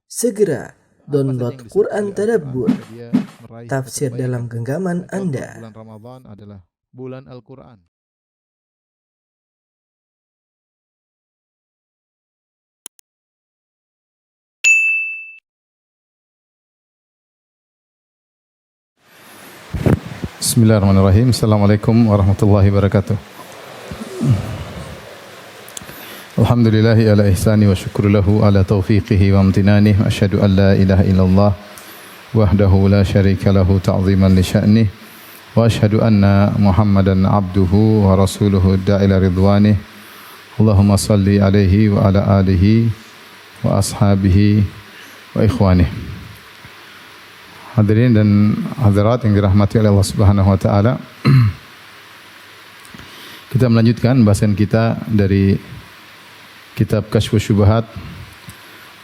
Segera download Quran Tadabbur, dia meraih tafsir kebaikan. dalam genggaman Contoh, Anda. Bulan Ramadan adalah bulan Al-Quran. Bismillahirrahmanirrahim. Assalamualaikum warahmatullahi wabarakatuh. Alhamdulillahi ala ihsani wa syukru lahu ala taufiqihi wa amtinanih. Asyhadu an la ilaha illallah wahdahu la syarika lahu ta'ziman li sya'nih. Wa asyhadu anna Muhammadan abduhu wa rasuluhu da'ila ridwanih. Allahumma salli alaihi wa ala alihi wa ashabihi wa ikhwanih. Hadirin dan hadirat yang dirahmati oleh Allah Subhanahu wa taala. Kita melanjutkan bahasan kita dari kitab Kasyfus Syubhat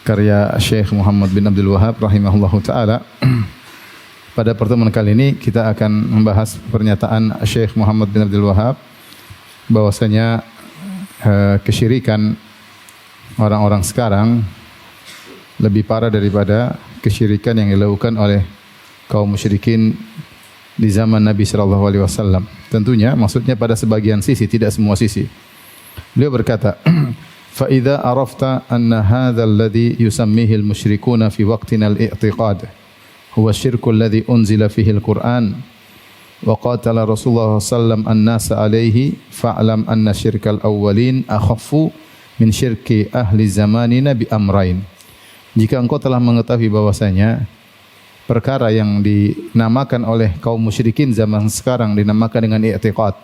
karya Syekh Muhammad bin Abdul Wahhab rahimahullahu taala. Pada pertemuan kali ini kita akan membahas pernyataan Syekh Muhammad bin Abdul Wahhab bahwasanya kesyirikan orang-orang sekarang lebih parah daripada kesyirikan yang dilakukan oleh kaum musyrikin di zaman Nabi sallallahu alaihi wasallam. Tentunya maksudnya pada sebagian sisi, tidak semua sisi. Beliau berkata, "Fa idza arafta anna hadzal ladzi yusammihi al-musyrikuuna fi waqtina al-i'tiqad huwa asy-syirku alladzi unzila fihi al-Qur'an wa qatala Rasulullah sallallahu an-nasa alaihi fa'lam anna syirkal awwalin akhaffu min syirki ahli zamanina bi amrain." Jika engkau telah mengetahui bahwasanya perkara yang dinamakan oleh kaum musyrikin zaman sekarang dinamakan dengan i'tiqad,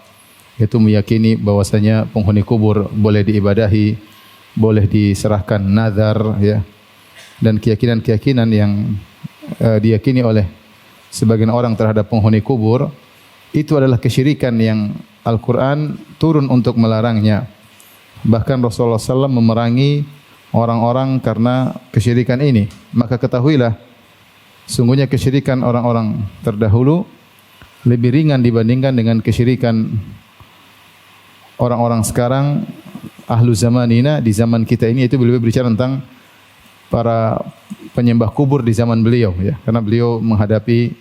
yaitu meyakini bahwasanya penghuni kubur boleh diibadahi, boleh diserahkan nazar, ya, dan keyakinan-keyakinan yang diyakini oleh sebagian orang terhadap penghuni kubur, itu adalah kesyirikan yang Al-Quran turun untuk melarangnya. Bahkan Rasulullah SAW memerangi orang-orang karena kesyirikan ini. Maka ketahuilah, sungguhnya kesyirikan orang-orang terdahulu lebih ringan dibandingkan dengan kesyirikan orang-orang sekarang, ahlu zamanina, di zaman kita ini. Itu beliau berbicara tentang para penyembah kubur di zaman beliau, ya, karena beliau menghadapi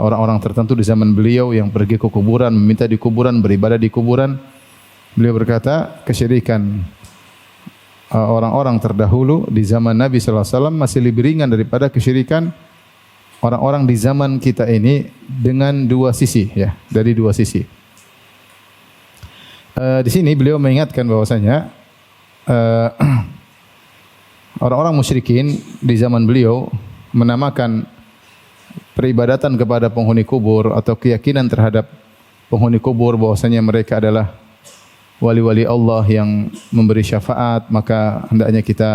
orang-orang tertentu di zaman beliau yang pergi ke kuburan, meminta di kuburan, beribadah di kuburan. Beliau berkata, kesyirikan orang-orang terdahulu di zaman Nabi sallallahu alaihi wasallam masih lebih ringan daripada kesyirikan orang-orang di zaman kita ini, dengan dua sisi, ya, dari dua sisi. Di sini beliau mengingatkan bahwasanya orang-orang musyrikin di zaman beliau menamakan peribadatan kepada penghuni kubur atau keyakinan terhadap penghuni kubur bahwasanya mereka adalah wali-wali Allah yang memberi syafaat, maka hendaknya kita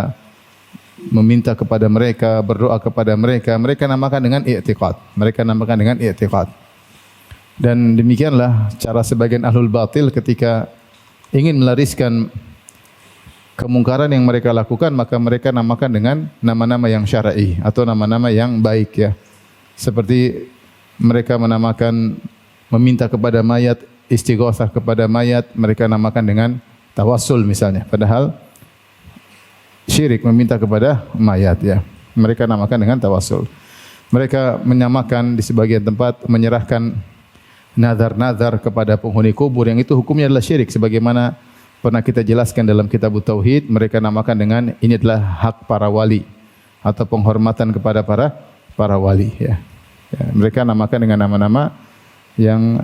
meminta kepada mereka, berdoa kepada mereka. Mereka namakan dengan i'tiqad. Mereka namakan dengan i'tiqad. Dan demikianlah cara sebagian ahlul batil ketika ingin melariskan kemungkaran yang mereka lakukan, maka mereka namakan dengan nama-nama yang syar'i atau nama-nama yang baik, ya. Seperti mereka menamakan meminta kepada mayat, istighosah kepada mayat, mereka namakan dengan tawassul misalnya. Padahal syirik meminta kepada mayat, ya. Mereka namakan dengan tawassul. Mereka menyamakan di sebagian tempat menyerahkan nazar-nazar kepada penghuni kubur, yang itu hukumnya adalah syirik, sebagaimana pernah kita jelaskan dalam kitab Tauhid. Mereka namakan dengan ini adalah hak para wali atau penghormatan kepada para wali, ya. Mereka namakan dengan nama-nama yang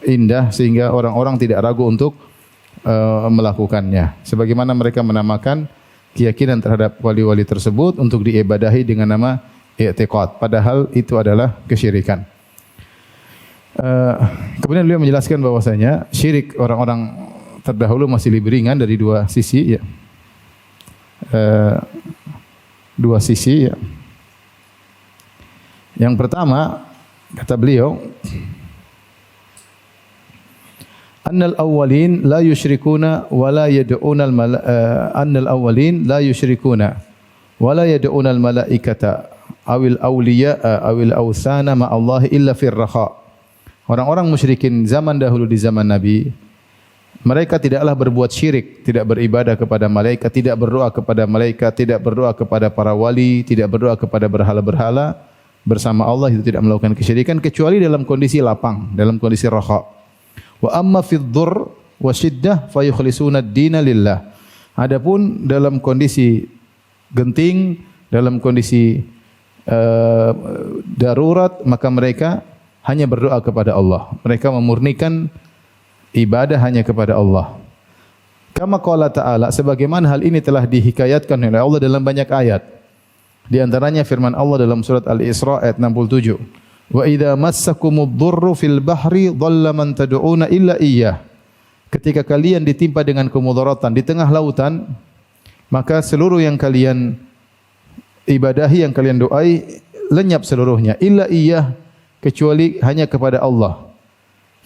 indah sehingga orang-orang tidak ragu untuk melakukannya. Sebagaimana mereka menamakan keyakinan terhadap wali-wali tersebut untuk diibadahi dengan nama i'tiqad, padahal itu adalah kesyirikan. Kemudian beliau menjelaskan bahwasanya syirik orang-orang terdahulu masih lebih ringan dari dua sisi, ya. Dua sisi, ya. Yang pertama, kata beliau, annal awwalin la yusyrikuna wa la yad'una annal awwalin la yusyrikuna wa la yad'una al malaikata awil awliya awil awthana ma Allah illa fir raha. Orang-orang musyrikin zaman dahulu di zaman Nabi, Mereka tidaklah berbuat syirik, tidak beribadah kepada malaikat, tidak berdoa kepada malaikat, tidak berdoa kepada para wali, tidak berdoa kepada berhala-berhala bersama Allah, itu tidak melakukan kesyirikan kecuali dalam kondisi lapang, dalam kondisi raha. Wa amma fid dhurr wa syiddah fayukhlisuna ad-dina lillah. Adapun dalam kondisi genting, dalam kondisi darurat, maka mereka hanya berdoa kepada Allah. Mereka memurnikan ibadah hanya kepada Allah. Kama qala ta'ala, sebagaimana hal ini telah dihikayatkan oleh Allah dalam banyak ayat. Di antaranya firman Allah dalam surat Al-Isra ayat 67. Wa idza massakumud dhurru fil bahri dhalla man tad'una illa iyyah. Ketika kalian ditimpa dengan kemudaratan di tengah lautan, maka seluruh yang kalian ibadahi, yang kalian doai, lenyap seluruhnya. Illa iyyah, kecuali hanya kepada Allah.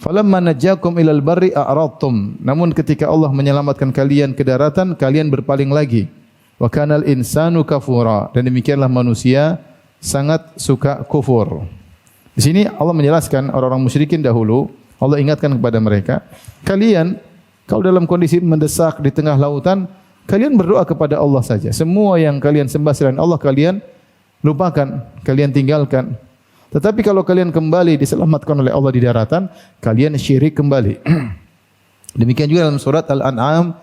Falamma najjakum ilal barri a'radtum. Namun ketika Allah menyelamatkan kalian ke daratan, kalian berpaling lagi. Wa kanal insanu kafura. Dan demikianlah manusia sangat suka kufur. Di sini Allah menjelaskan orang-orang musyrikin dahulu, Allah ingatkan kepada mereka, kalian kalau dalam kondisi mendesak di tengah lautan, kalian berdoa kepada Allah saja. Semua yang kalian sembah selain Allah kalian lupakan, kalian tinggalkan. Tetapi kalau kalian kembali diselamatkan oleh Allah di daratan, kalian syirik kembali. Demikian juga dalam surat Al-An'am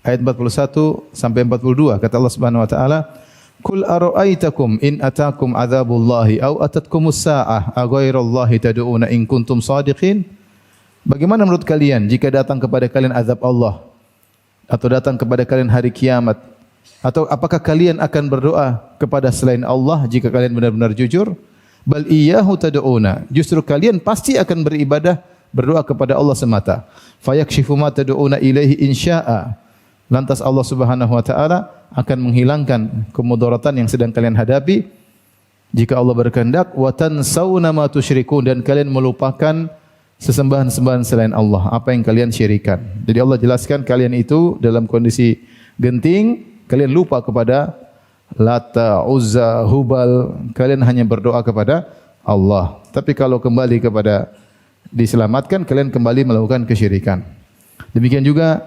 ayat 41 sampai 42, kata Allah Subhanahu wa taala, "Qul ara'aitakum in atakum adzabullahi aw atatkumus saa'ah aghairallahi tad'una in kuntum shadiqin?" Bagaimana menurut kalian jika datang kepada kalian azab Allah atau datang kepada kalian hari kiamat? Atau apakah kalian akan berdoa kepada selain Allah jika kalian benar-benar jujur? Bal iyyahu tad'una. Justru kalian pasti akan beribadah, berdoa kepada Allah semata. Fayakshifu ma tad'una ilaihi insya'a. Lantas Allah Subhanahu wa taala akan menghilangkan kemudaratan yang sedang kalian hadapi jika Allah berkehendak. Wa tansawna ma tusyrikun, dan kalian melupakan sesembahan-sembahan selain Allah, apa yang kalian syirikan. Jadi Allah jelaskan kalian itu dalam kondisi genting, kalian lupa kepada Lata, Uzza, Hubal, kalian hanya berdoa kepada Allah. Tapi kalau kembali kepada diselamatkan, kalian kembali melakukan kesyirikan. Demikian juga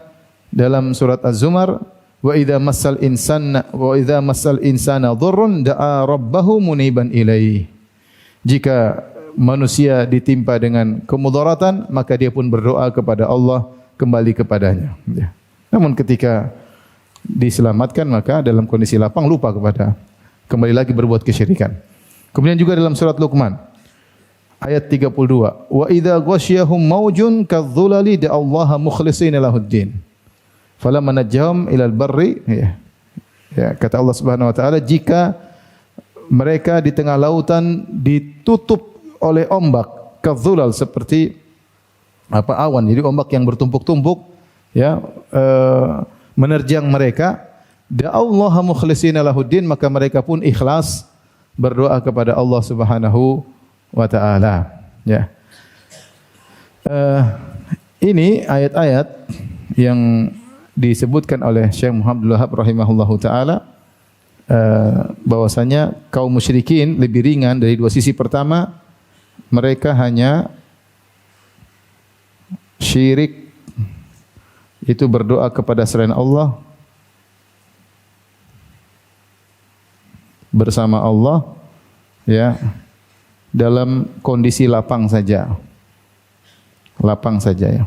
dalam surat Az-Zumar, wa idza massal insana dhurrun da'a rabbahu muniban ilaihi. Jika manusia ditimpa dengan kemudaratan, maka dia pun berdoa kepada Allah, kembali kepadanya. Ya. Namun ketika diselamatkan, maka dalam kondisi lapang lupa kepada, kembali lagi berbuat kesyirikan. Kemudian juga dalam surat Luqman ayat 32, wa idza ghasyiyahum maujun kadzulali da'allaha mukhlishina lahuddin falamma najjahum ilal barri, ya, kata Allah Subhanahu wa taala, jika mereka di tengah lautan ditutup oleh ombak, kadzulal, seperti awan, jadi ombak yang bertumpuk-tumpuk, ya, menerjang mereka, da'allaha mukhlishina lahuddin, maka mereka pun ikhlas berdoa kepada Allah Subhanahu wa taala. Ya. Ini ayat-ayat yang disebutkan oleh Syekh Muhammad Abdul Wahhab rahimahullahu taala, bahwasanya kaum musyrikin lebih ringan dari dua sisi. Pertama, mereka hanya syirik, itu berdoa kepada selain Allah bersama Allah, ya, dalam kondisi lapang saja, ya.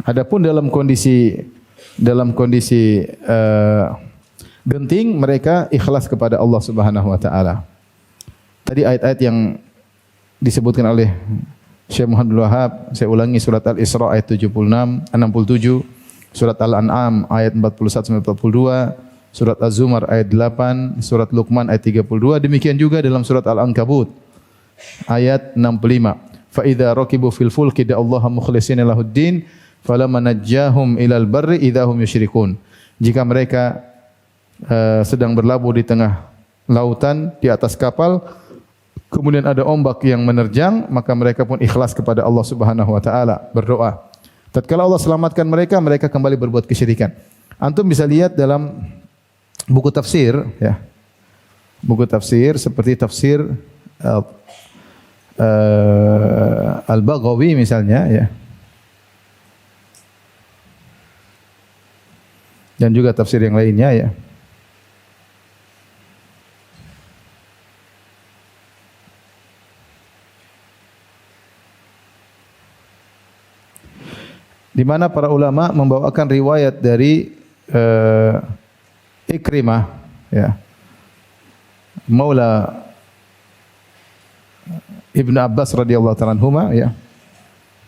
Adapun dalam kondisi genting, mereka ikhlas kepada Allah Subhanahu wa taala. Tadi ayat-ayat yang disebutkan oleh Syekh Muhammad Abdul Wahhab, saya ulangi, surat Al-Isra ayat 67, surat Al-An'am ayat 41 sampai 42, surat Az-Zumar ayat 8, surat Luqman ayat 32, demikian juga dalam surat Al-Ankabut ayat 65. Fa idza raqibu fil fulki da'allaha mukhlishina lahuddin falamma najjahum ilal barri idza hum yusyrikun. Jika mereka sedang berlabuh di tengah lautan di atas kapal, kemudian ada ombak yang menerjang, maka mereka pun ikhlas kepada Allah Subhanahu wa taala, berdoa. Tatkala Allah selamatkan mereka, mereka kembali berbuat kesyirikan. Antum bisa lihat dalam buku tafsir, ya. Buku tafsir seperti tafsir Al-Baghawi misalnya, ya. dan juga tafsir yang lainnya ya. Di mana para ulama membawakan riwayat dari Ikrimah ya, Maula Ibnu Abbas radhiyallahu ta'ala anhuma ya.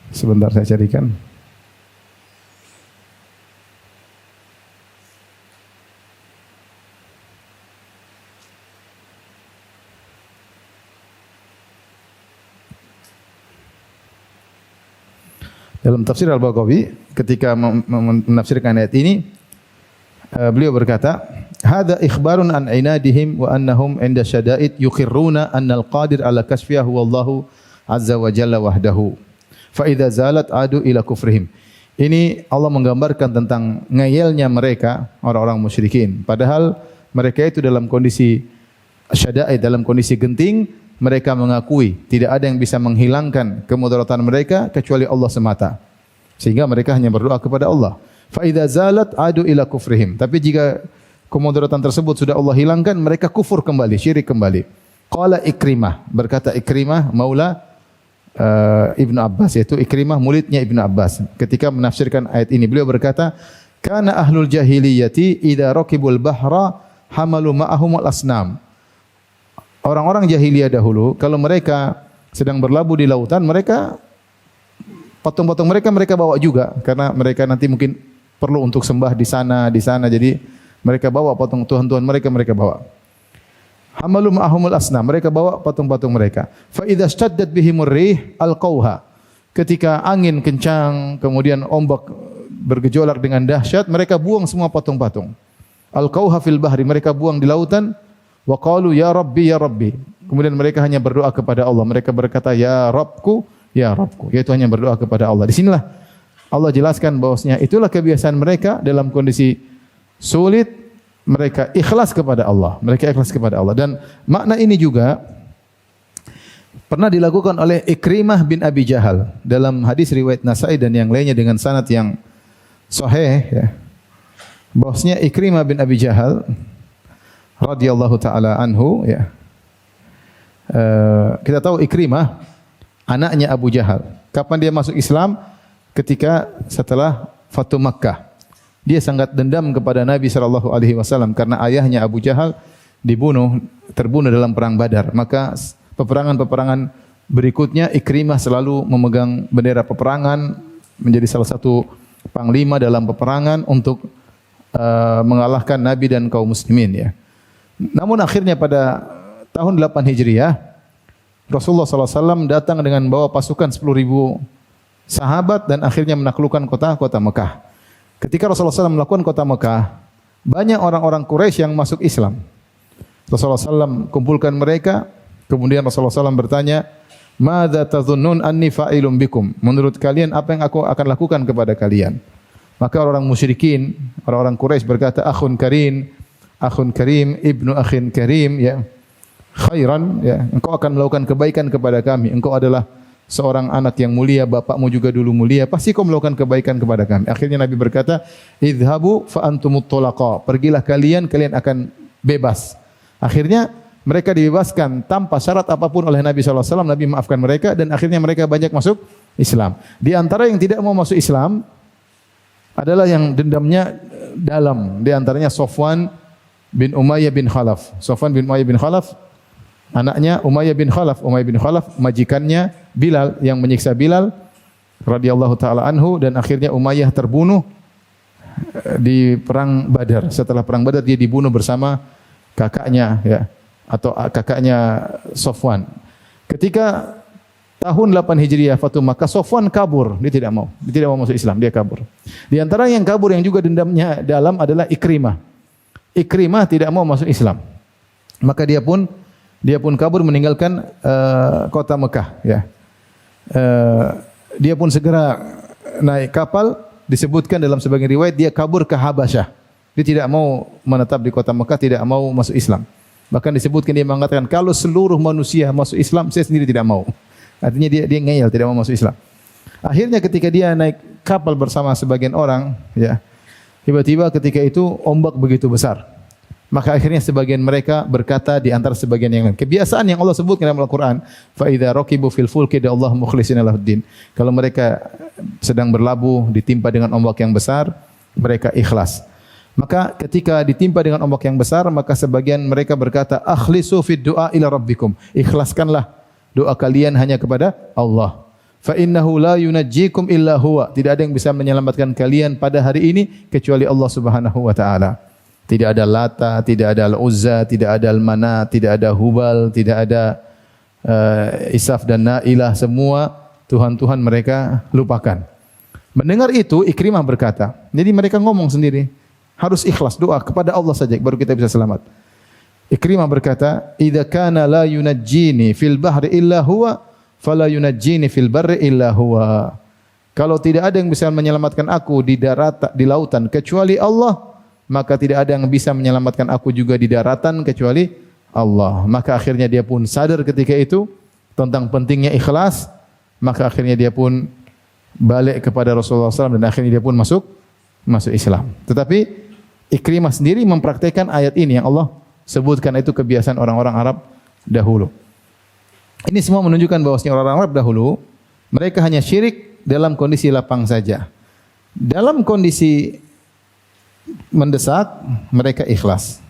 Sebentar saya carikan. Dalam tafsir Al-Baghawi ketika menafsirkan ayat ini beliau berkata, "Hadza ikhbarun an inadihim wa annahum 'inda syada'id yuqirruna anna al-qadir 'ala kasfiha huwa Allahu 'azza wa jalla wahdahu. Fa idza zalat adu ila kufrihim." Ini Allah menggambarkan tentang ngeyelnya mereka orang-orang musyrikin. Padahal mereka itu dalam kondisi syada'id, dalam kondisi genting, mereka mengakui tidak ada yang bisa menghilangkan kemudaratan mereka kecuali Allah semata. Sehingga mereka hanya berdoa kepada Allah. Fa idza zalat adu ila kufrihim. Tapi jika kemudaratan tersebut sudah Allah hilangkan, mereka kufur kembali, syirik kembali. Qala Ikrimah, berkata Ikrimah maula Ibnu Abbas, yaitu Ikrimah muridnya Ibnu Abbas. Ketika menafsirkan ayat ini beliau berkata, "Kana ahlul jahiliyati idza raqibul bahra hamalu ma'ahum al-asnam." Orang-orang jahiliyah dahulu, kalau mereka sedang berlabuh di lautan, mereka patung-patung mereka bawa juga, karena mereka nanti mungkin perlu untuk sembah di sana. Jadi mereka bawa patung tuhan-tuhan mereka bawa. Hamalu ma'ahumul asnam, mereka bawa patung-patung mereka. Fa idza staddat bihimur rih alqauha. Ketika angin kencang, kemudian ombak bergejolak dengan dahsyat, mereka buang semua patung-patung. Alqauha fil bahri, mereka buang di lautan. Wa qalu ya Rabbi ya Rabbi. Kemudian mereka hanya berdoa kepada Allah. Mereka berkata ya Rabbku ya Rabbku. Yaitu hanya berdoa kepada Allah. Di sinilah Allah jelaskan bahwasanya itulah kebiasaan mereka dalam kondisi sulit, mereka ikhlas kepada Allah. Mereka ikhlas kepada Allah. Dan makna ini juga pernah dilakukan oleh Ikrimah bin Abi Jahal dalam hadis riwayat Nasai dan yang lainnya dengan sanad yang sahih ya. Bahwasanya Ikrimah bin Abi Jahal radhiyallahu taala anhu ya. Kita tahu Ikrimah anaknya Abu Jahal. Kapan dia masuk Islam? Ketika setelah Fatu Makkah. Dia sangat dendam kepada Nabi sallallahu alaihi wasallam karena ayahnya Abu Jahal terbunuh dalam perang Badar. Maka peperangan-peperangan berikutnya Ikrimah selalu memegang bendera peperangan, menjadi salah satu panglima dalam peperangan untuk mengalahkan Nabi dan kaum muslimin ya. Namun akhirnya pada tahun 8 Hijriah Rasulullah SAW datang dengan bawa pasukan 10.000 sahabat dan akhirnya menaklukkan kota Mekah. Ketika Rasulullah SAW melakukan kota Mekah, banyak orang-orang Quraisy yang masuk Islam. Rasulullah SAW kumpulkan mereka, kemudian Rasulullah SAW bertanya, "Madza tadhunnun anni fa'ilun bikum?" Menurut kalian apa yang aku akan lakukan kepada kalian? Maka orang musyrikin, orang-orang Quraisy berkata, akhun karim, ibnu akhin karim, ya, khairan, ya, engkau akan melakukan kebaikan kepada kami. Engkau adalah seorang anak yang mulia, bapakmu juga dulu mulia, pasti kau melakukan kebaikan kepada kami. Akhirnya Nabi berkata, idhabu fa antumut tulaqa. Pergilah kalian akan bebas. Akhirnya mereka dibebaskan tanpa syarat apapun oleh Nabi SAW. Nabi maafkan mereka dan akhirnya mereka banyak masuk Islam. Di antara yang tidak mau masuk Islam adalah yang dendamnya dalam. Di antaranya Sofwan bin Umayyah bin Khalaf. Sofwan bin Umayyah bin Khalaf, anaknya Umayyah bin Khalaf. Umayyah bin Khalaf majikannya Bilal yang menyiksa Bilal radhiyallahu taala anhu, dan akhirnya Umayyah terbunuh di perang Badar. Setelah perang Badar dia dibunuh bersama kakaknya, ya, atau kakaknya Sofwan. Ketika tahun 8 Hijriah Fatu Makkah, Sofwan kabur, dia tidak mau masuk Islam, dia kabur. Di antara yang kabur yang juga dendamnya dalam adalah Ikrimah. Ikrimah tidak mau masuk Islam. Maka dia pun kabur meninggalkan kota Mekah, ya. Dia pun segera naik kapal, disebutkan dalam sebagian riwayat dia kabur ke Habasyah. Dia tidak mau menetap di kota Mekah, tidak mau masuk Islam. Bahkan disebutkan dia mengatakan kalau seluruh manusia masuk Islam, saya sendiri tidak mau. Artinya dia ngeyel, tidak mau masuk Islam. Akhirnya ketika dia naik kapal bersama sebagian orang, ya, Tiba-tiba ketika itu ombak begitu besar. Maka akhirnya sebagian mereka berkata di antara sebagian yang lain. Kebiasaan yang Allah sebut dalam Al-Quran. فَإِذَا رَكِبُوا فِي الْفُلْكِ دَعَوْا اللَّهَ مُخْلِصِينَ لَهُ الدِّينَ. Kalau mereka sedang berlabuh ditimpa dengan ombak yang besar, mereka ikhlas. Maka ketika ditimpa dengan ombak yang besar, maka sebagian mereka berkata, akhlisu fid du'a ila rabbikum. Ikhlaskanlah doa kalian hanya kepada Allah. Fa innahu la yunajjikum illa huwa. Tidak ada yang bisa menyelamatkan kalian pada hari ini kecuali Allah Subhanahu wa taala. Tidak ada Lata, tidak ada Al-Uzza, tidak ada Al-Manat, tidak ada Hubal, tidak ada Isaf dan Nailah, semua Tuhan-Tuhan mereka lupakan. Mendengar itu Ikrimah berkata, jadi mereka ngomong sendiri, harus ikhlas doa kepada Allah saja baru kita bisa selamat. Ikrimah berkata, "Idza kana la yunajjini fil bahri illa huwa, fala yunajjini fil barri illa huwa." Kalau tidak ada yang bisa menyelamatkan aku di darat, di lautan kecuali Allah, maka tidak ada yang bisa menyelamatkan aku juga di daratan kecuali Allah. Maka akhirnya dia pun sadar ketika itu tentang pentingnya ikhlas, maka akhirnya dia pun balik kepada Rasulullah SAW dan akhirnya dia pun masuk Islam. Tetapi Ikrimah sendiri mempraktikkan ayat ini yang Allah sebutkan, itu kebiasaan orang-orang Arab dahulu. Ini semua menunjukkan bahwasanya orang-orang Arab dahulu mereka hanya syirik dalam kondisi lapang saja. Dalam kondisi mendesak mereka ikhlas.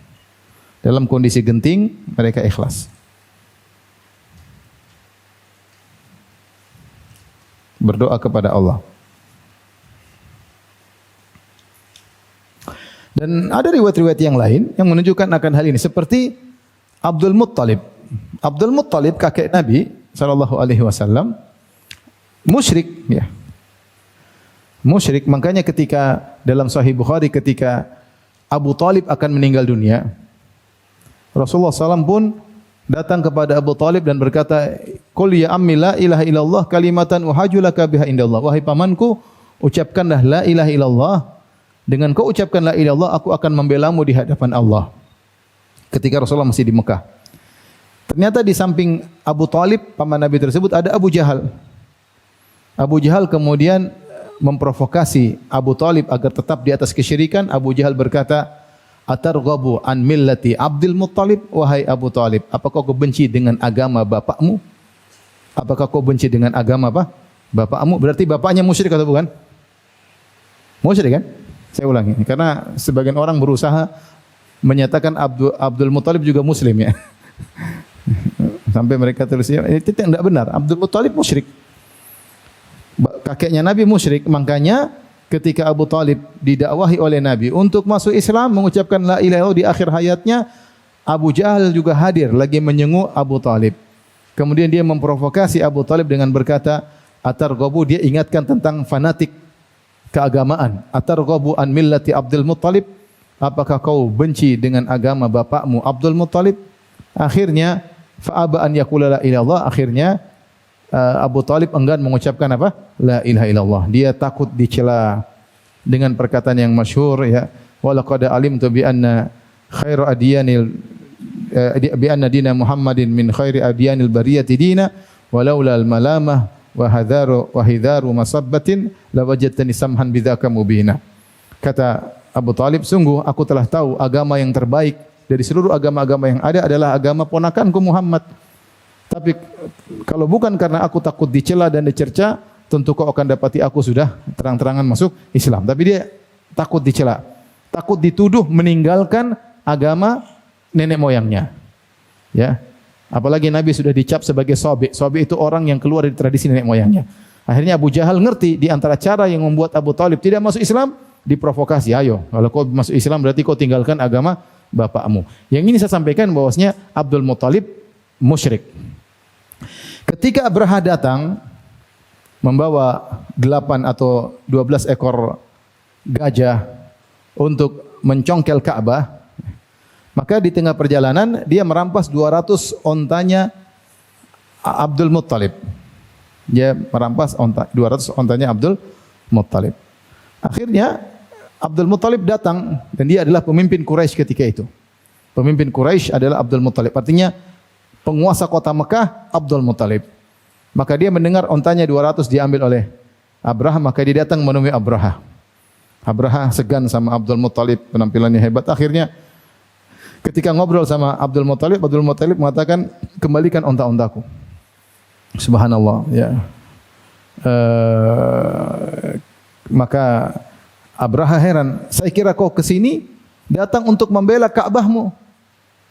Dalam kondisi genting mereka ikhlas. Berdoa kepada Allah. Dan ada riwayat-riwayat yang lain yang menunjukkan akan hal ini, seperti Abdul Muttalib. Abdul Muttalib kakek Nabi sallallahu alaihi wasallam musyrik, ya. Musyrik, makanya ketika dalam Sahih Bukhari ketika Abu Talib akan meninggal dunia, Rasulullah SAW pun datang kepada Abu Talib dan berkata, "Qul ya ammi la ilaha illallah kalimatan uhajulaka biha indallah." Wahai pamanku, ucapkanlah la ilaha illallah. Dengan kau ucapkan la ilaha illallah, aku akan membelamu di hadapan Allah. Ketika Rasulullah masih di Mekah. Ternyata di samping Abu Talib, paman Nabi tersebut, ada Abu Jahal. Abu Jahal kemudian memprovokasi Abu Talib agar tetap di atas kesyirikan. Abu Jahal berkata, "Atarghabu an millati Abdul Muttalib?" Wahai Abu Talib, apakah kau benci dengan agama bapakmu? Apakah kau benci dengan agama apa? Bapakmu? Berarti bapaknya musyrik atau bukan? Musyrik kan? Saya ulangi, karena sebagian orang berusaha menyatakan Abdul Muttalib juga muslim, ya. Sampai mereka tulisnya, itu tidak benar. Abdul Muttalib musyrik. Kakeknya Nabi musyrik, makanya ketika Abu Talib didakwahi oleh Nabi untuk masuk Islam, mengucapkan la ilaha illallah di akhir hayatnya, Abu Jahal juga hadir lagi menyenguk Abu Talib. Kemudian dia memprovokasi Abu Talib dengan berkata, "Atarghabu," dia ingatkan tentang fanatik keagamaan. "Atarghabu an millati Abdul Muttalib?" Apakah kau benci dengan agama bapakmu Abdul Muttalib? Akhirnya fa'aba an yaqula la ilaha illallah. Akhirnya Abu Talib enggan mengucapkan apa? La ilaha illallah. Dia takut dicela dengan perkataan yang masyhur, ya. Wa laqad alimtu bi anna khairu adyanil bi anna dina Muhammadin min khairi adyanil bariyati dina walaula al malamah wa hidharu masabbatin lawajadtani samhan bidzaka mubina. Kata Abu Talib, sungguh aku telah tahu agama yang terbaik dari seluruh agama-agama yang ada adalah agama ponakanku Muhammad. Tapi kalau bukan karena aku takut dicela dan dicerca, tentu kau akan dapati aku sudah terang-terangan masuk Islam. Tapi dia takut dicela, takut dituduh meninggalkan agama nenek moyangnya. Ya. Apalagi Nabi sudah dicap sebagai sobi. Sobi itu orang yang keluar dari tradisi nenek moyangnya. Akhirnya Abu Jahal ngerti di antara cara yang membuat Abu Talib tidak masuk Islam, diprovokasi. Ayo, kalau kau masuk Islam berarti kau tinggalkan agama bapakmu. Yang ini saya sampaikan bahwasanya Abdul Muttalib musyrik. Ketika Abraha datang membawa 8 atau 12 ekor gajah untuk mencongkel Ka'bah, maka di tengah perjalanan dia merampas 200 ontanya Abdul Muttalib. Dia merampas 200 ontanya Abdul Muttalib. Akhirnya Abdul Muttalib datang dan dia adalah pemimpin Quraisy ketika itu. Pemimpin Quraisy adalah Abdul Muttalib. Artinya penguasa kota Mekah Abdul Muttalib. Maka dia mendengar ontanya 200 diambil oleh Abraha, maka dia datang menemui Abraha. Abraha segan sama Abdul Muttalib, penampilannya hebat. Akhirnya ketika ngobrol sama Abdul Muttalib mengatakan, kembalikan onta-ontaku. Subhanallah, ya. Maka Abraha heran, saya kira kau ke sini datang untuk membela Ka'bahmu.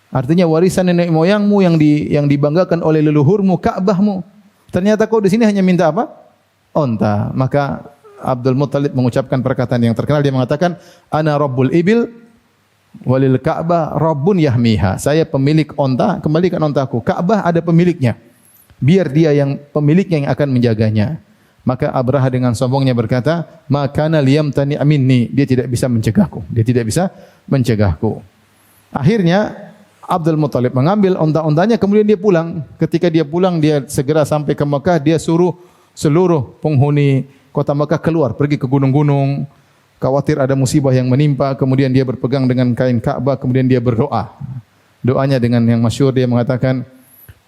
Artinya warisan nenek moyangmu yang dibanggakan oleh leluhurmu, Ka'bahmu. Ternyata kau di sini hanya minta apa? Onta. Maka Abdul Muttalib mengucapkan perkataan yang terkenal, dia mengatakan, ana rabbul ibil walil Ka'bah rabbun yahmiha. Saya pemilik onta, kembalikan ontaku. Ka'bah ada pemiliknya. Biar dia yang pemiliknya yang akan menjaganya. Maka Abraha dengan sombongnya berkata, "Makana liyamtani minni." Dia tidak bisa mencegahku. Dia tidak bisa mencegahku. Akhirnya Abdul Muttalib mengambil onta-ontanya, kemudian dia pulang. Ketika dia pulang, dia segera sampai ke Mekah. Dia suruh seluruh penghuni kota Mekah keluar, pergi ke gunung-gunung. Khawatir ada musibah yang menimpa. Kemudian dia berpegang dengan kain Ka'bah. Kemudian dia berdoa. Doanya dengan yang masyhur, dia mengatakan,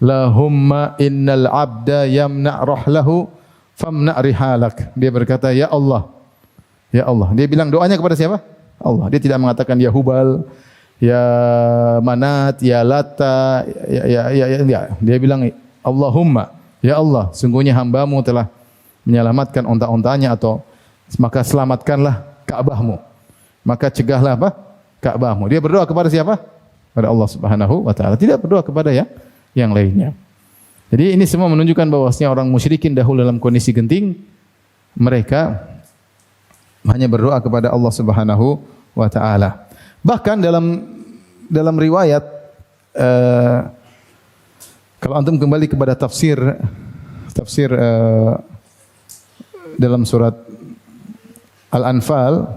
"Lahumma innal abda yamna' rahlahu famna' rihalak." Dia berkata, ya Allah. Ya Allah. Dia bilang doanya kepada siapa? Allah. Dia tidak mengatakan ya Hubal, ya Manat, ya Lata, ya. Dia bilang, Allahumma, ya Allah, sungguhnya hambamu telah menyelamatkan onta-ontanya, atau maka selamatkanlah Ka'bahmu. Maka cegahlah apa? Ka'bahmu. Dia berdoa kepada siapa? Kepada Allah Subhanahu wa taala. Tidak berdoa kepada yang lainnya. Jadi ini semua menunjukkan bahwasanya orang musyrikin dahulu dalam kondisi genting, mereka hanya berdoa kepada Allah Subhanahu wa taala. Bahkan dalam riwayat, kalau antum kembali kepada tafsir dalam surat Al-Anfal,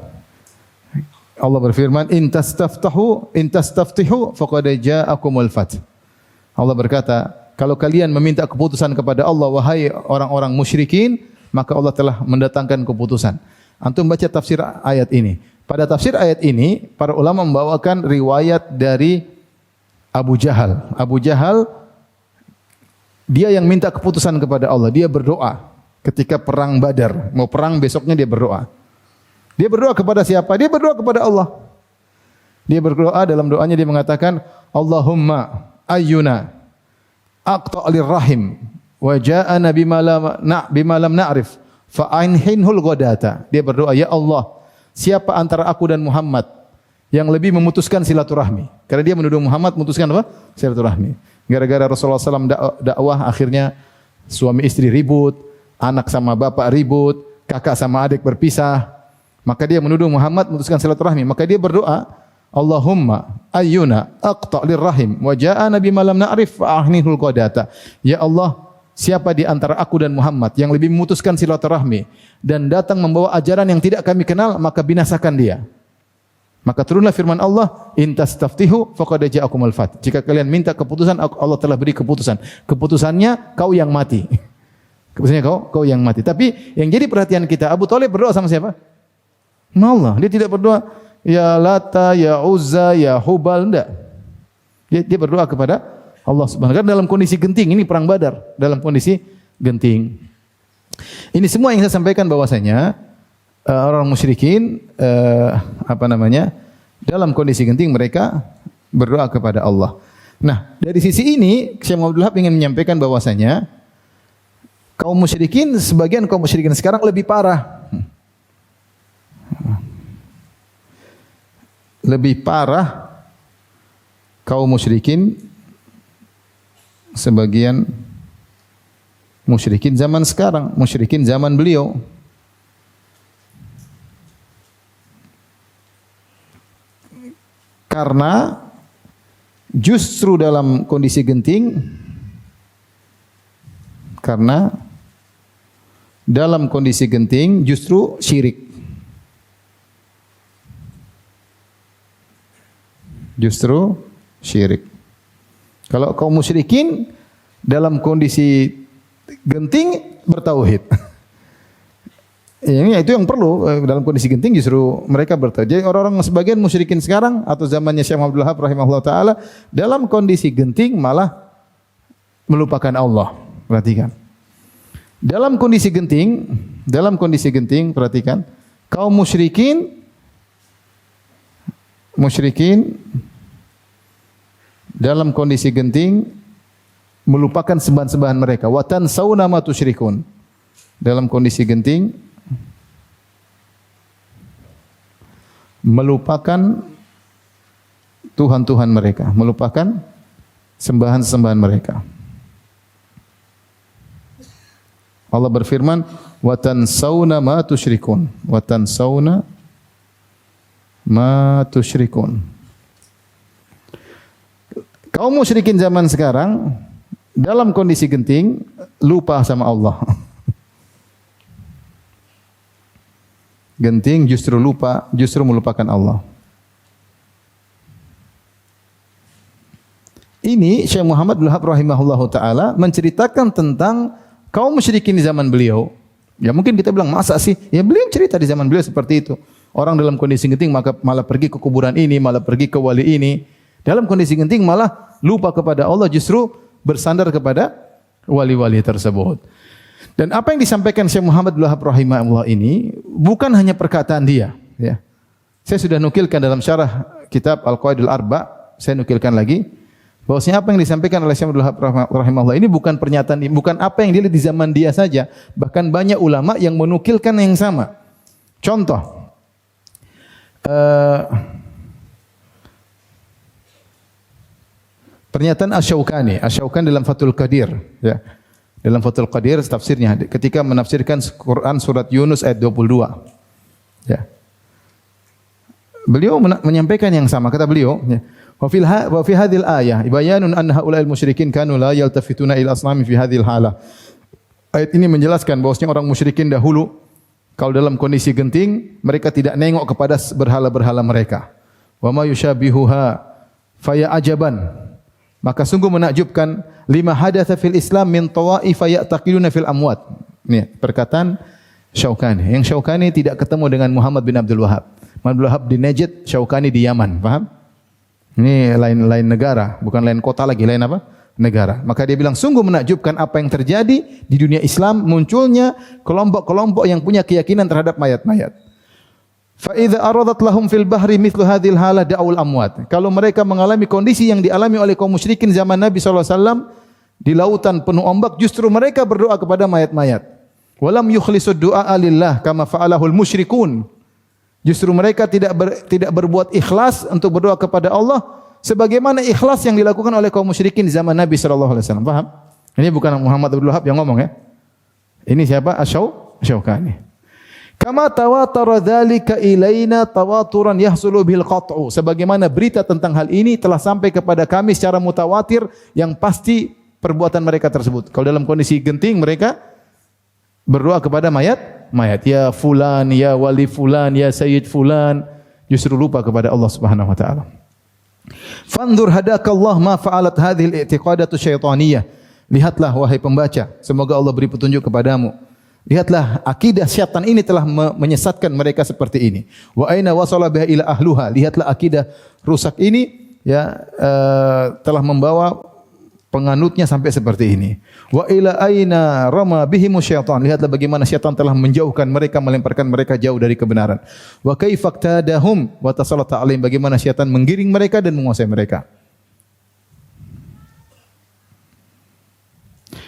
Allah berfirman, in tastaftihu faqad ja'akumul fath. Allah berkata, kalau kalian meminta keputusan kepada Allah, wahai orang-orang musyrikin, maka Allah telah mendatangkan keputusan. Antum baca tafsir ayat ini. Pada tafsir ayat ini, para ulama membawakan riwayat dari Abu Jahal. Abu Jahal, dia yang minta keputusan kepada Allah. Dia berdoa ketika perang Badar. Mau perang besoknya dia berdoa. Dia berdoa kepada siapa? Dia berdoa kepada Allah. Dia berdoa, dalam doanya dia mengatakan, Allahumma ayyuna aqta'lir rahim wa ja'ana bima lam na'rif fa'inhinhul ghadata. Dia berdoa, ya Allah, siapa antara aku dan Muhammad yang lebih memutuskan silaturahmi? Karena dia menuduh Muhammad memutuskan apa? Silaturahmi. Gara-gara Rasulullah SAW dakwah, akhirnya suami istri ribut, anak sama bapak ribut, kakak sama adik berpisah. Maka dia menuduh Muhammad memutuskan silaturahmi. Maka dia berdoa, Allahumma ayyuna aqta'lir rahim wa ja'ana bima lam na'rif fa'ahnihul qadata. Ya Allah, siapa di antara aku dan Muhammad yang lebih memutuskan silaturahmi dan datang membawa ajaran yang tidak kami kenal, maka binasakan dia. Maka turunlah firman Allah, in tastaftihu faqad ja'akumul fath. Jika kalian minta keputusan, Allah telah beri keputusan. Keputusannya kau yang mati. Keputusannya kau yang mati. Tapi yang jadi perhatian kita, Abu Thalib berdoa sama siapa? Allah. Dia tidak berdoa ya Lata, ya Uzza, ya Hubal, enggak. Dia berdoa kepada Allah Subhanahu wa taala dalam kondisi genting. Ini perang Badar, dalam kondisi genting. Ini semua yang saya sampaikan bahwasanya orang musyrikin dalam kondisi genting mereka berdoa kepada Allah. Nah, dari sisi ini Syekh Muhammad Abdul Wahab ingin menyampaikan bahwasanya kaum musyrikin, sebagian kaum musyrikin sekarang lebih parah. Lebih parah kaum musyrikin, sebagian musyrikin zaman sekarang, musyrikin zaman beliau. Karena justru dalam kondisi genting, justru syirik. Justru syirik. Kalau kaum musyrikin dalam kondisi genting bertauhid. Ini itu yang perlu dalam kondisi genting, justru mereka bertauhid. Jadi orang-orang sebagian musyrikin sekarang atau zamannya Syekh Muhammad Abdul Wahab rahimahullah taala dalam kondisi genting malah melupakan Allah. Perhatikan. Dalam kondisi genting perhatikan, kaum musyrikin musyrikin dalam kondisi genting melupakan sembahan-sembahan mereka. Wa tansawna ma tusyrikun. Dalam kondisi genting melupakan Tuhan-Tuhan mereka, melupakan sembahan-sembahan mereka. Allah berfirman, wa tansawna ma tusyrikun. Wa tansawna ma tusyrikun. Kaum musyrikin zaman sekarang dalam kondisi genting lupa sama Allah. Genting justru lupa, justru melupakan Allah. Ini Syekh Muhammad bin Wahab rahimahullahu taala menceritakan tentang kaum musyrikin di zaman beliau. Ya mungkin kita bilang masa sih? Ya beliau cerita di zaman beliau seperti itu. Orang dalam kondisi genting maka malah pergi ke kuburan ini, malah pergi ke wali ini. Dalam kondisi genting malah lupa kepada Allah, justru bersandar kepada wali-wali tersebut. Dan apa yang disampaikan Syekh Muhammad bin Wahab rahimahullah ini bukan hanya perkataan dia, ya. Saya sudah nukilkan dalam syarah kitab Al-Qawaidul Arba, saya nukilkan lagi bahwasanya apa yang disampaikan oleh Syekh Muhammad bin Wahab rahimahullah ini bukan pernyataan, bukan apa yang dilihat di zaman dia saja, bahkan banyak ulama yang menukilkan yang sama. Contoh, pernyataan Asy-Syaukani dalam Fathul Qadir, ya. Dalam Fathul Qadir tafsirnya ketika menafsirkan Quran surat Yunus ayat 22. Ya. Beliau menyampaikan yang sama, kata beliau, ya. Wa fi hadhil ayah bayanun anna haula'il musyrikin kanu la yaltafituna ila asnami fi hadhil halah. Ayat ini menjelaskan bahwasanya orang musyrikin dahulu kalau dalam kondisi genting mereka tidak nengok kepada berhala-berhala mereka. Wa ma yushabihuha faya ajaban. Maka sungguh menakjubkan lima hadatsa fil Islam min tawaifa ya'taqiduna fil amwat. Ini perkataan Syaukani. Yang Syaukani tidak ketemu dengan Muhammad bin Abdul Wahab. Muhammad bin Wahab di Najd, Syaukani di Yaman, paham? Ini lain negara, bukan lain kota lagi, lain apa? Negara. Maka dia bilang sungguh menakjubkan apa yang terjadi di dunia Islam, munculnya kelompok-kelompok yang punya keyakinan terhadap mayat-mayat. Fa idza aradat lahum fil bahri mithlu hadhil halah da'ul amwat. Kalau mereka mengalami kondisi yang dialami oleh kaum musyrikin zaman Nabi sallallahu alaihi wasallam di lautan penuh ombak, justru mereka berdoa kepada mayat-mayat. Walam yukhlisud du'a lillah kama fa'alahul musyrikun. Justru mereka tidak berbuat ikhlas untuk berdoa kepada Allah sebagaimana ikhlas yang dilakukan oleh kaum musyrikin di zaman Nabi sallallahu alaihi wasallam. Paham? Ini bukan Muhammad bin Wahab yang ngomong, ya. Ini siapa? Asy-Syaukani. Kama tawatara dzalika ilaina tawaturan yahsulu bil qat'u. Sebagaimana berita tentang hal ini telah sampai kepada kami secara mutawatir yang pasti perbuatan mereka tersebut. Kalau dalam kondisi genting mereka berdoa kepada mayat, ya fulan, ya wali fulan, ya sayyid fulan, justru lupa kepada Allah Subhanahu wa taala. Fanzur hadakallah ma fa'alat hadhihi al-i'tiqadatu syaitaniyah. Lihatlah wahai pembaca, semoga Allah beri petunjuk kepadamu. Lihatlah akidah syaitan ini telah menyesatkan mereka seperti ini. Wa aina wasala biha ila ahluha. Lihatlah akidah rusak ini, ya, telah membawa penganutnya sampai seperti ini. Wa ila aina rama bihimu syaitan. Lihatlah bagaimana syaitan telah menjauhkan mereka, melemparkan mereka jauh dari kebenaran. Wa kaifaktadahum wa tasallata alaihim. Bagaimana syaitan menggiring mereka dan menguasai mereka.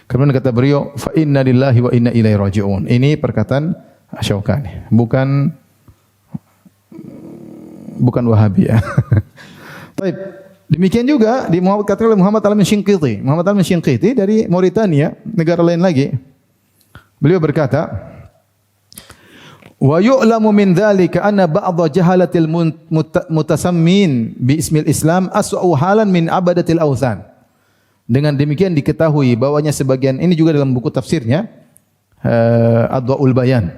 Kemudian kata beliau, fa inna lillahi wa inna ilaihi raji'un. Ini perkataan Asy-Syaukani, bukan Wahabi, ya. Baik. Demikian juga di kata oleh Muhammad Al-Shinqiti. Muhammad Al-Shinqiti dari Mauritania, negara lain lagi. Beliau berkata, wa yu'lamu min dzalika anna ba'dha jahalatil mutasammin bi ismil Islam as'u halan min abadatil awthan. Dengan demikian diketahui bahwanya sebagian, ini juga dalam buku tafsirnya Adwaul Bayan.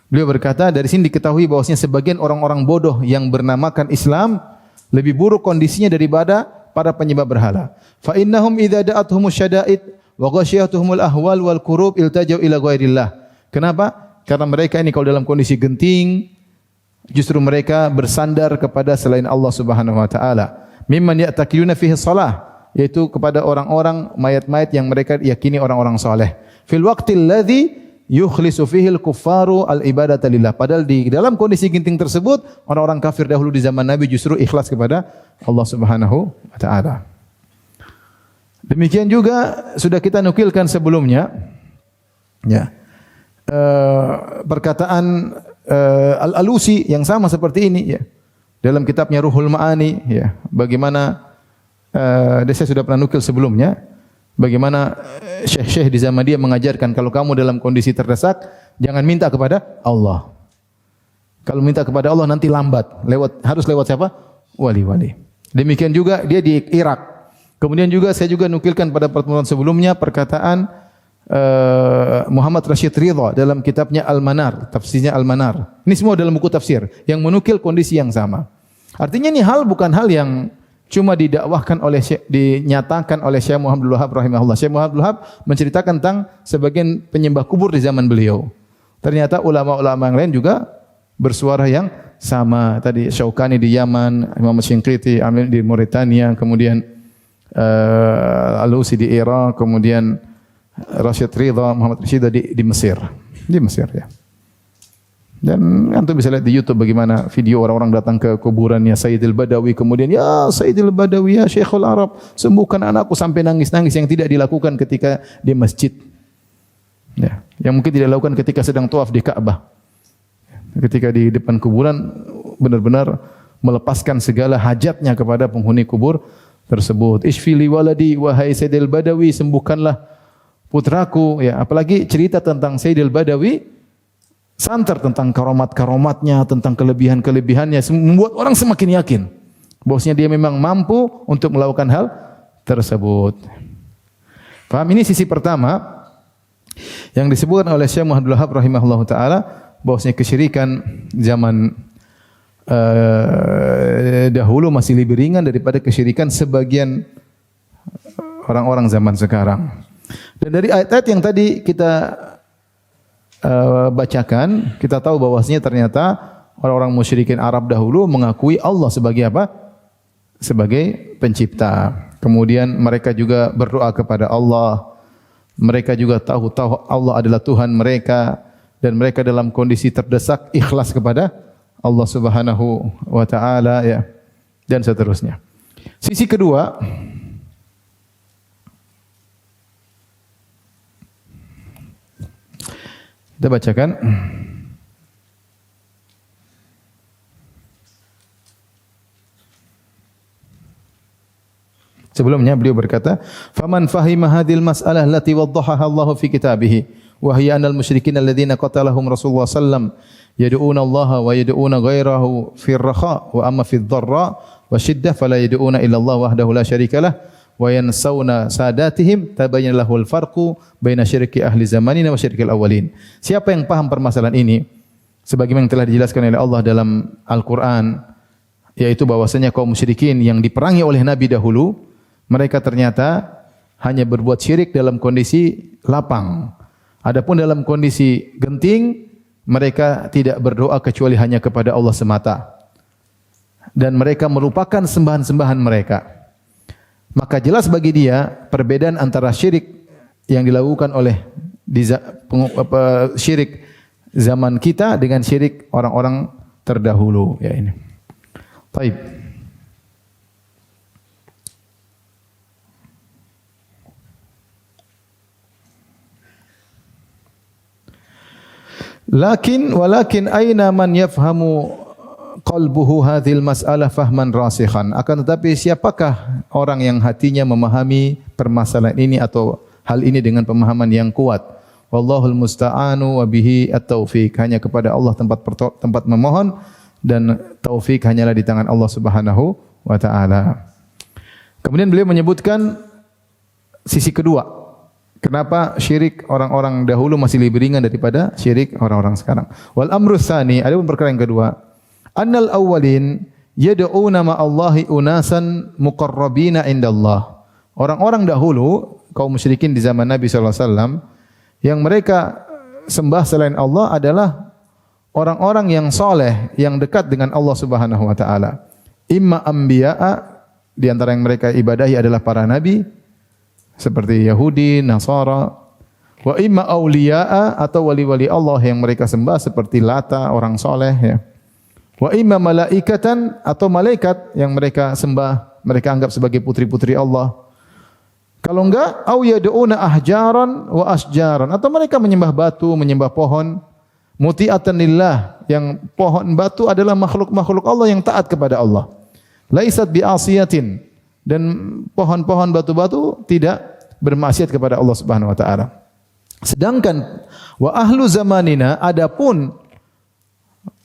Beliau berkata dari sini diketahui bahwasanya sebagian orang-orang bodoh yang bernamakan Islam lebih buruk kondisinya daripada para penyembah berhala. Fa innahum idza da'atuhumus syada'id wa ghasyiyatuhumul ahwal wal kurub iltajau ila ghairillah. Kenapa? Karena mereka ini kalau dalam kondisi genting justru mereka bersandar kepada selain Allah Subhanahu wa taala. Mimman ya'taqiduna fihi shalah, yaitu kepada orang-orang mayat-mayat yang mereka yakini orang-orang saleh. Fil waqtil ladzi yukhlisu fihil kuffaru al-ibadata lillah. Padahal di dalam kondisi ginting tersebut, orang-orang kafir dahulu di zaman Nabi justru ikhlas kepada Allah Subhanahu wa taala. Demikian juga sudah kita nukilkan sebelumnya, ya, perkataan Al-Alusi yang sama seperti ini, ya, dalam kitabnya Ruhul Ma'ani, ya, bagaimana saya sudah pernah nukil sebelumnya, bagaimana syekh-syekh di zaman dia mengajarkan kalau kamu dalam kondisi terdesak, jangan minta kepada Allah. Kalau minta kepada Allah nanti lambat, harus lewat siapa? Wali-wali. Demikian juga dia di Irak. Kemudian juga saya juga nukilkan pada pertemuan sebelumnya perkataan Muhammad Rashid Ridha dalam kitabnya Al-Manar, tafsirnya Al-Manar. Ini semua dalam buku tafsir yang menukil kondisi yang sama. Artinya ini hal bukan hal yang cuma didakwahkan dinyatakan oleh Syekh Muhammad Abdul Wahab rahimahullah. Syekh Muhammad Abdul Wahab menceritakan tentang sebagian penyembah kubur di zaman beliau. Ternyata ulama-ulama yang lain juga bersuara yang sama. Tadi Syaukani di Yaman, Imam Shinqiti di Mauritania, kemudian Alusi di Irak, kemudian Rashid Ridha, Muhammad Rashid di Mesir. Di Mesir, ya. Dan antum bisa lihat di YouTube bagaimana video orang-orang datang ke kuburannya Sayyidil Badawi, kemudian ya Sayyidil Badawi, ya Syekhul Arab, sembuhkan anakku, sampai nangis-nangis, yang tidak dilakukan ketika di masjid. Ya, yang mungkin tidak dilakukan ketika sedang tawaf di Ka'bah. Ketika di depan kuburan benar-benar melepaskan segala hajatnya kepada penghuni kubur tersebut. Isfili waladi, wahai Sayyidil Badawi, sembuhkanlah putraku, ya. Apalagi cerita tentang Sayyidil Badawi, santer tentang karomat-karomatnya, tentang kelebihan-kelebihannya, membuat orang semakin yakin bahwasanya dia memang mampu untuk melakukan hal tersebut. Paham? Ini sisi pertama yang disebutkan oleh Syekh Muhammad Abdul Wahab rahimahullahu taala, bahwasanya kesyirikan zaman dahulu masih lebih ringan daripada kesyirikan sebagian orang-orang zaman sekarang. Dan dari ayat-ayat yang tadi kita bacakan, kita tahu bahwasanya ternyata orang-orang musyrikin Arab dahulu mengakui Allah sebagai apa? Sebagai pencipta. Kemudian mereka juga berdoa kepada Allah. Mereka juga tahu Allah adalah Tuhan mereka, dan mereka dalam kondisi terdesak ikhlas kepada Allah Subhanahu wa taala, ya, dan seterusnya. Sisi kedua, kita bacakan. Sebelumnya beliau berkata, "Faman fahima hadhil mas'alah allati waddahaha Allah fi kitabih, wa hiya anal musyrikin alladziina qatalahum Rasulullah sallam yad'una Allah wa yad'una ghairahu fi ar-rakha wa amma fi ad-dharra wa shiddah fala yad'una illa Allah wahdahu la syarikalah wa yansawna sadatihim tabayyana lahul farqu baina syirki ahli zamanina wa syirkil awwalin." Siapa yang paham permasalahan ini sebagaimana yang telah dijelaskan oleh Allah dalam Al-Qur'an, yaitu bahwasanya kaum musyrikin yang diperangi oleh nabi dahulu, mereka ternyata hanya berbuat syirik dalam kondisi lapang. Adapun dalam kondisi genting, mereka tidak berdoa kecuali hanya kepada Allah semata. Dan mereka melupakan sembahan-sembahan mereka. Maka jelas bagi dia perbedaan antara syirik yang dilakukan oleh syirik zaman kita dengan syirik orang-orang terdahulu, ya ini. Baik. Walakin aina man yafhamu qalbuhu hadhil mas'alah fahman rasikhan. Akan tetapi siapakah orang yang hatinya memahami permasalahan ini atau hal ini dengan pemahaman yang kuat? Wallahul musta'anu wa bihi at-taufiq. Hanya kepada Allah tempat memohon, dan taufik hanyalah di tangan Allah Subhanahu wa taala. Kemudian beliau menyebutkan sisi kedua. Kenapa syirik orang-orang dahulu masih lebih ringan daripada syirik orang-orang sekarang? Wal amru tsani, ada pun perkara yang kedua. Annal awwalin yad'una ma'allahi unasan muqarrabina indallah. Orang-orang dahulu, kaum musyrikin di zaman Nabi sallallahu alaihi wasallam, yang mereka sembah selain Allah adalah orang-orang yang saleh, yang dekat dengan Allah Subhanahu wa taala. Imma anbiya'a, di antara yang mereka ibadahi adalah para nabi, seperti Yahudi, Nasara, Wa imma auliya'a atau wali-wali Allah yang mereka sembah seperti Lata, orang soleh ya. Wa imma malaikatan atau malaikat yang mereka sembah, mereka anggap sebagai putri-putri Allah. Kalau enggak, au yad'una ahjaran wa asjaran atau mereka menyembah batu, menyembah pohon. Muti'atan lillah, yang pohon batu adalah makhluk-makhluk Allah yang taat kepada Allah. Laisat bi'asiyatin, dan pohon-pohon batu-batu tidak bermaksiat kepada Allah Subhanahu wa taala. Sedangkan wa ahlu zamanina, adapun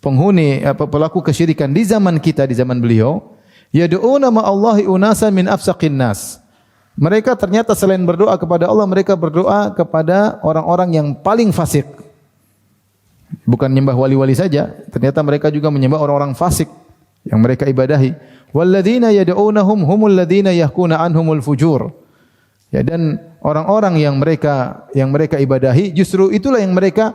penghuni pelaku kesyirikan di zaman kita, di zaman beliau, yad'una ma Allahi unasan min afsaqin nas. Mereka ternyata selain berdoa kepada Allah, mereka berdoa kepada orang-orang yang paling fasik. Bukan menyembah wali-wali saja, ternyata mereka juga menyembah orang-orang fasik yang mereka ibadahi. Walladzina yad'unahum humul ladzina yahkuna anhumul fujur. Ya, dan orang-orang yang mereka ibadahi justru itulah yang mereka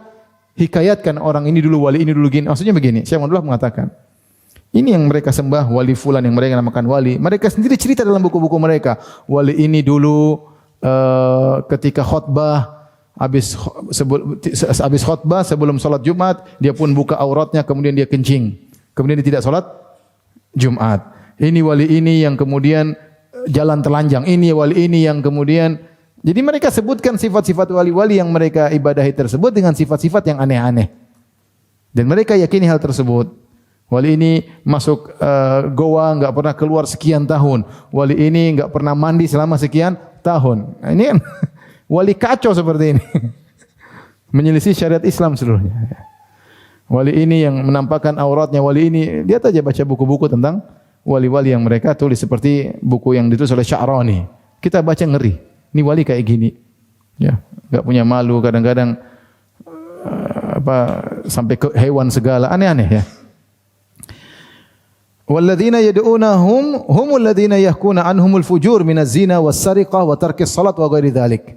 hikayatkan, orang ini dulu wali, ini dulu gini. Maksudnya begini, Syekh Abdullah mengatakan, ini yang mereka sembah wali fulan yang mereka namakan wali. Mereka sendiri cerita dalam buku-buku mereka, wali ini dulu ketika khutbah habis khutbah sebelum salat Jumat, dia pun buka auratnya, kemudian dia kencing. Kemudian dia tidak salat Jumat. Ini wali ini yang kemudian jalan telanjang, ini wali ini yang kemudian, jadi mereka sebutkan sifat-sifat wali-wali yang mereka ibadahi tersebut dengan sifat-sifat yang aneh-aneh. Dan mereka yakini hal tersebut. Wali ini masuk goa enggak pernah keluar sekian tahun. Wali ini enggak pernah mandi selama sekian tahun. Nah, ini kan wali kacau seperti ini. Menyelisih syariat Islam seluruhnya. Wali ini yang menampakkan auratnya, wali ini, lihat aja baca buku-buku tentang wali-wali yang mereka tulis seperti buku yang ditulis oleh Sya'rani. Kita baca ngeri. Ini wali kayak gini. Ya, enggak punya malu, kadang-kadang sampai ke hewan segala, aneh-aneh ya. Walladzina yad'unahum humul ladzina yahkuna anhumul fujur minaz zina was sariqah wa tarkis salat wa ghairi dzalik.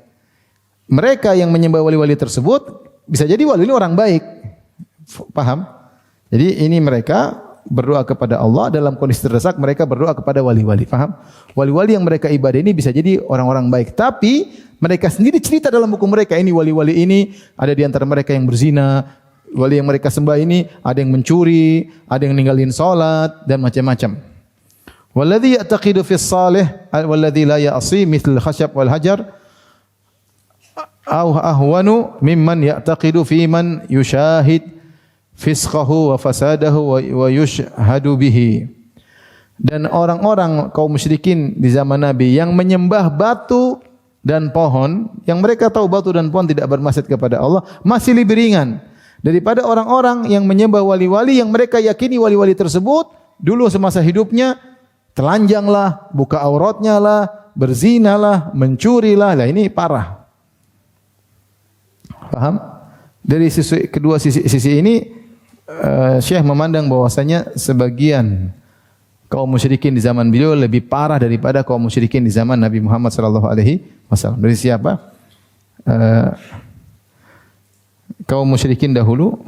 Mereka yang menyembah wali-wali tersebut bisa jadi wali ini orang baik. Paham? Jadi ini mereka berdoa kepada Allah dalam kondisi terdesak, mereka berdoa kepada wali-wali. Paham? Wali-wali yang mereka ibadah ini bisa jadi orang-orang baik, tapi mereka sendiri cerita dalam buku mereka, ini wali-wali ini ada di antara mereka yang berzina, wali yang mereka sembah ini ada yang mencuri, ada yang ninggalin salat dan macam-macam. Walladzi ya'taqidu fis salih walladzi la ya'si mithl khasyab wal hajar aw ahwanu mimman ya'taqidu fi man yushahid fisqahu wa fasadahu wa yushhadu bihi. Dan orang-orang kaum musyrikin di zaman Nabi yang menyembah batu dan pohon, yang mereka tahu batu dan pohon tidak bermaksud kepada Allah, masih lebih ringan daripada orang-orang yang menyembah wali-wali yang mereka yakini wali-wali tersebut dulu semasa hidupnya telanjanglah, buka auratnya lah, berzinalah, mencurilah. Lah ini parah. Paham? Dari kedua sisi ini Syekh memandang bahwasanya sebagian kaum musyrikin di zaman beliau lebih parah daripada kaum musyrikin di zaman Nabi Muhammad sallallahu alaihi wasallam. Dari siapa? Kaum musyrikin dahulu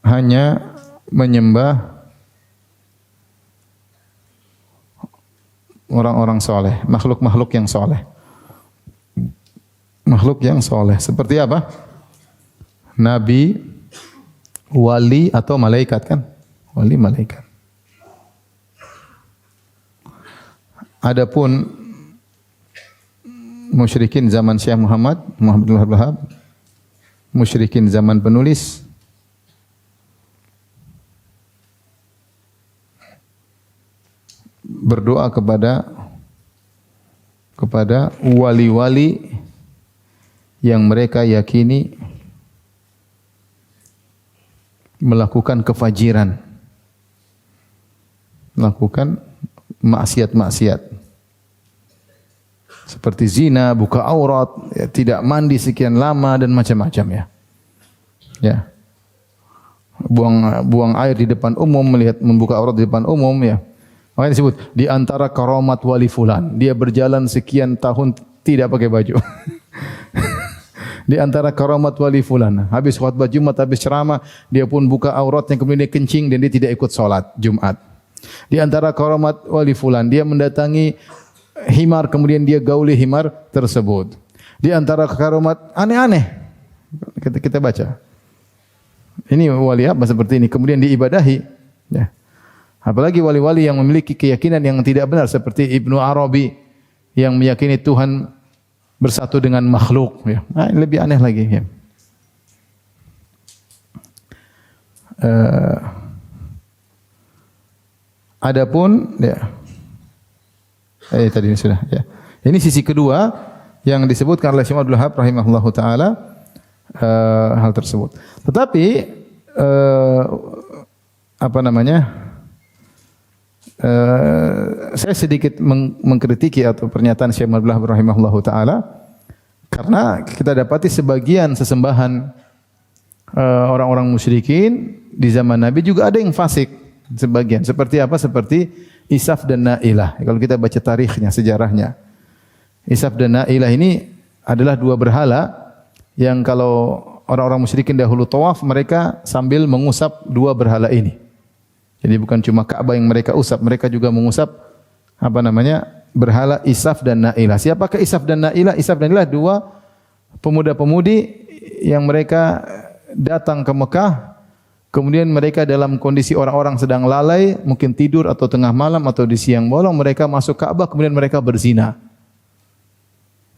hanya menyembah orang-orang soleh, makhluk-makhluk yang soleh. Makhluk yang soleh. Seperti apa? Nabi, wali atau malaikat kan? Wali, malaikat. Adapun musyrikin zaman Syekh Muhammad bin Abdul Wahhab, musyrikin zaman penulis, berdoa kepada wali-wali yang mereka yakini melakukan kefajiran, melakukan maksiat-maksiat seperti zina, buka aurat, ya, tidak mandi sekian lama dan macam-macam ya. Ya. Buang air di depan umum, membuka aurat di depan umum ya. Makanya disebut di antara karamat wali fulan, dia berjalan sekian tahun tidak pakai baju. Di antara karamat wali fulan, habis khutbah Jumat, habis ceramah, dia pun buka auratnya, kemudian dia kencing dan dia tidak ikut salat Jumat. Di antara karamat wali fulan, dia mendatangi himar kemudian dia gauli himar tersebut. Di antara karamat aneh-aneh kita baca. Ini wali apa seperti ini kemudian diibadahi, ya. Apalagi wali-wali yang memiliki keyakinan yang tidak benar seperti Ibnu Arabi yang meyakini Tuhan bersatu dengan makhluk, ya. Nah, lebih aneh lagi, ya. Adapun ya tadi ini sudah, ya. Ini sisi kedua yang disebutkan oleh Syekh Abdul Wahab rahimahullahu taala hal tersebut. Tetapi apa namanya? Saya sedikit mengkritiki atau pernyataan Syekh Abdul Wahab rahimahullahu taala karena kita dapati sebagian sesembahan orang-orang musyrikin di zaman Nabi juga ada yang fasik. Sebagian seperti apa? Seperti Isaf dan Na'ilah. Kalau kita baca tarikhnya, sejarahnya, Isaf dan Na'ilah ini adalah dua berhala yang kalau orang-orang musyrikin dahulu tawaf, mereka sambil mengusap dua berhala ini. Jadi bukan cuma Ka'bah yang mereka usap, mereka juga mengusap apa namanya? Berhala Isaf dan Na'ilah. Siapakah Isaf dan Na'ilah? Isaf dan Na'ilah dua pemuda-pemudi yang mereka datang ke Mekah. Kemudian mereka dalam kondisi orang-orang sedang lalai, mungkin tidur atau tengah malam atau di siang bolong, mereka masuk Ka'bah kemudian mereka berzina.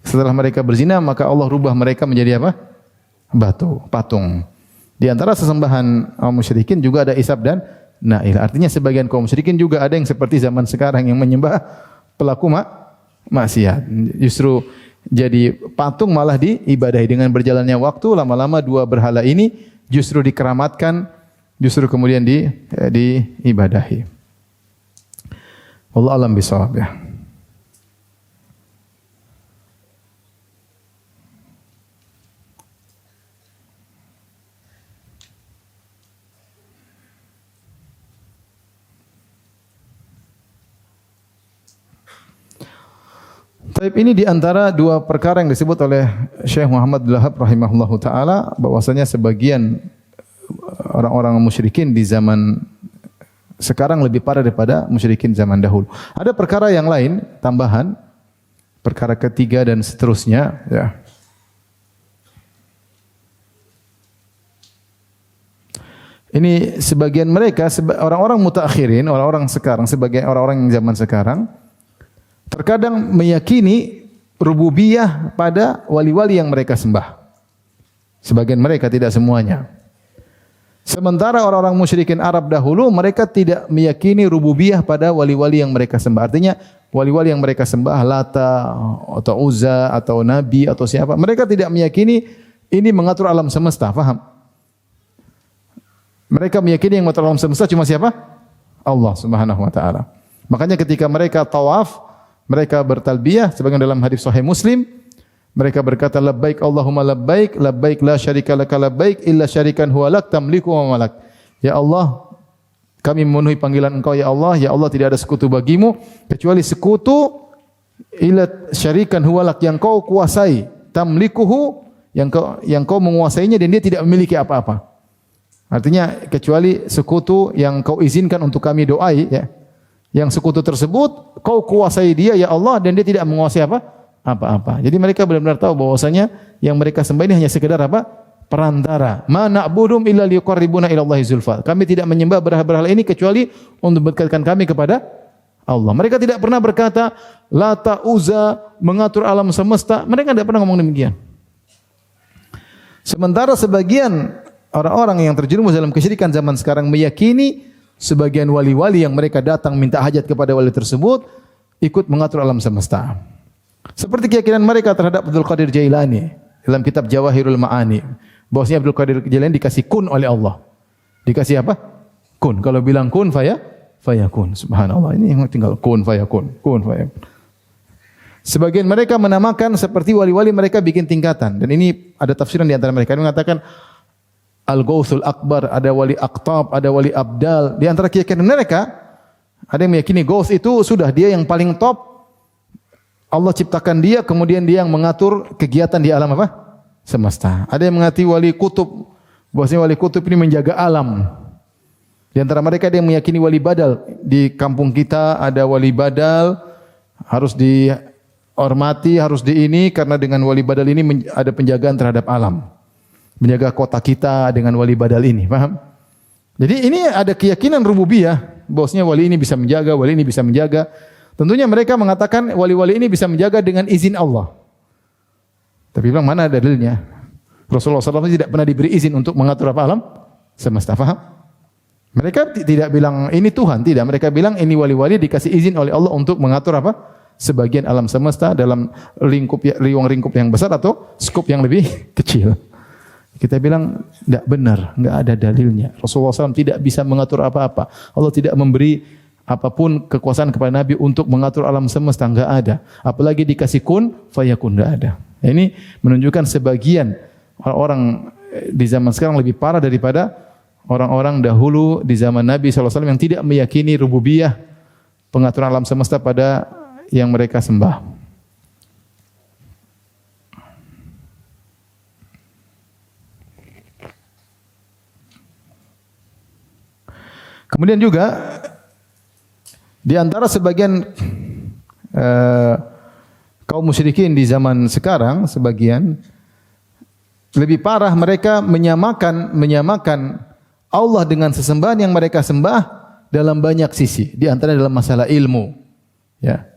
Setelah mereka berzina, maka Allah rubah mereka menjadi apa? Batu, patung. Di antara sesembahan kaum musyrikin juga ada Isaf dan Na'ilah. Artinya sebagian kaum musyrikin juga ada yang seperti zaman sekarang yang menyembah pelaku maksiat. Justru jadi patung malah diibadahi. Dengan berjalannya waktu, lama-lama dua berhala ini justru dikeramatkan, justru kemudian diibadahi. Wallahu a'lam bishawab, ya. Taib ini di antara dua perkara yang disebut oleh Syekh Muhammad bin Wahab rahimahullahu taala bahwasanya sebagian orang-orang musyrikin di zaman sekarang lebih parah daripada musyrikin zaman dahulu. Ada perkara yang lain tambahan, perkara ketiga dan seterusnya, ya. Ini sebagian mereka orang-orang mutaakhirin, orang-orang sekarang, sebagian orang-orang yang zaman sekarang terkadang meyakini rububiyah pada wali-wali yang mereka sembah. Sebagian mereka, tidak semuanya. Sementara orang-orang musyrikin Arab dahulu mereka tidak meyakini rububiyah pada wali-wali yang mereka sembah. Artinya wali-wali yang mereka sembah, Lata atau Uzza atau Nabi atau siapa, mereka tidak meyakini ini mengatur alam semesta, faham? Mereka meyakini yang mengatur alam semesta cuma siapa? Allah Subhanahu wa taala. Makanya ketika mereka tawaf, mereka bertalbiyah sebagaimana dalam hadis sahih Muslim, mereka berkata labbaik Allahumma labbaik, labbaik la syarika laka labbaik illa syarikan huwa lak tamliku wa malak. Ya Allah, kami memenuhi panggilan Engkau ya Allah tidak ada sekutu bagimu kecuali sekutu illa syarikan huwa lak yang Kau kuasai, tamlikuhu yang kau menguasainya dan dia tidak memiliki apa-apa. Artinya kecuali sekutu yang Kau izinkan untuk kami doai, ya. Yang sekutu tersebut Kau kuasai dia ya Allah dan dia tidak menguasai apa-apa. Jadi mereka benar-benar tahu bahwasanya yang mereka sembah ini hanya sekedar apa? Perantara. Ma na'budum illa liqarribuna ila Allahi zulfa. Kami tidak menyembah berhala-berhala ini kecuali untuk mendekatkan kami kepada Allah. Mereka tidak pernah berkata Lata, Uzza mengatur alam semesta. Mereka tidak pernah ngomong demikian. Sementara sebagian orang-orang yang terjerumus dalam kesyirikan zaman sekarang meyakini sebagian wali-wali yang mereka datang minta hajat kepada wali tersebut ikut mengatur alam semesta. Seperti keyakinan mereka terhadap Abdul Qadir Jailani dalam kitab Jawahirul Ma'ani. Bahwasanya Abdul Qadir Jailani dikasih kun oleh Allah. Dikasih apa? Kun. Kalau bilang kun fayakun. Subhanallah. Ini yang tinggal kun fayakun. Kun fayakun. Sebagian mereka menamakan seperti wali-wali mereka bikin tingkatan. Dan ini ada tafsiran di antara mereka. Mereka mengatakan Al-Ghawthul Akbar, ada wali Aqtab, ada wali Abdal. Di antara keyakinan mereka, ada yang meyakini Ghawth itu sudah dia yang paling top. Allah ciptakan dia, kemudian dia yang mengatur kegiatan di alam apa? Semesta. Ada yang mengatakan wali Kutub, bahwasanya wali Kutub ini menjaga alam. Di antara mereka ada yang meyakini wali badal. Di kampung kita ada wali badal, harus dihormati, harus karena dengan wali badal ini ada penjagaan terhadap alam. Menjaga kota kita dengan wali badal ini, paham? Jadi ini ada keyakinan rububiyah, bahwasanya wali ini bisa menjaga, wali ini bisa menjaga. Tentunya mereka mengatakan wali-wali ini bisa menjaga dengan izin Allah. Tapi bilang mana dalilnya? Rasulullah SAW tidak pernah diberi izin untuk mengatur apa alam semesta, paham? Mereka tidak bilang ini Tuhan, tidak. Mereka bilang ini wali-wali dikasih izin oleh Allah untuk mengatur apa? Sebagian alam semesta dalam ruang lingkup yang besar atau skop yang lebih kecil. Kita bilang tidak benar, tidak ada dalilnya. Rasulullah SAW tidak bisa mengatur apa-apa. Allah tidak memberi apapun kekuasaan kepada Nabi untuk mengatur alam semesta, enggak ada. Apalagi dikasih kun fayakun, enggak ada. Ini menunjukkan sebagian orang-orang di zaman sekarang lebih parah daripada orang-orang dahulu di zaman Nabi SAW yang tidak meyakini rububiyah, pengaturan alam semesta pada yang mereka sembah. Kemudian juga di antara sebagian kaum musyrikin di zaman sekarang, sebagian lebih parah, mereka menyamakan Allah dengan sesembahan yang mereka sembah dalam banyak sisi. Di antara dalam masalah ilmu. Ya.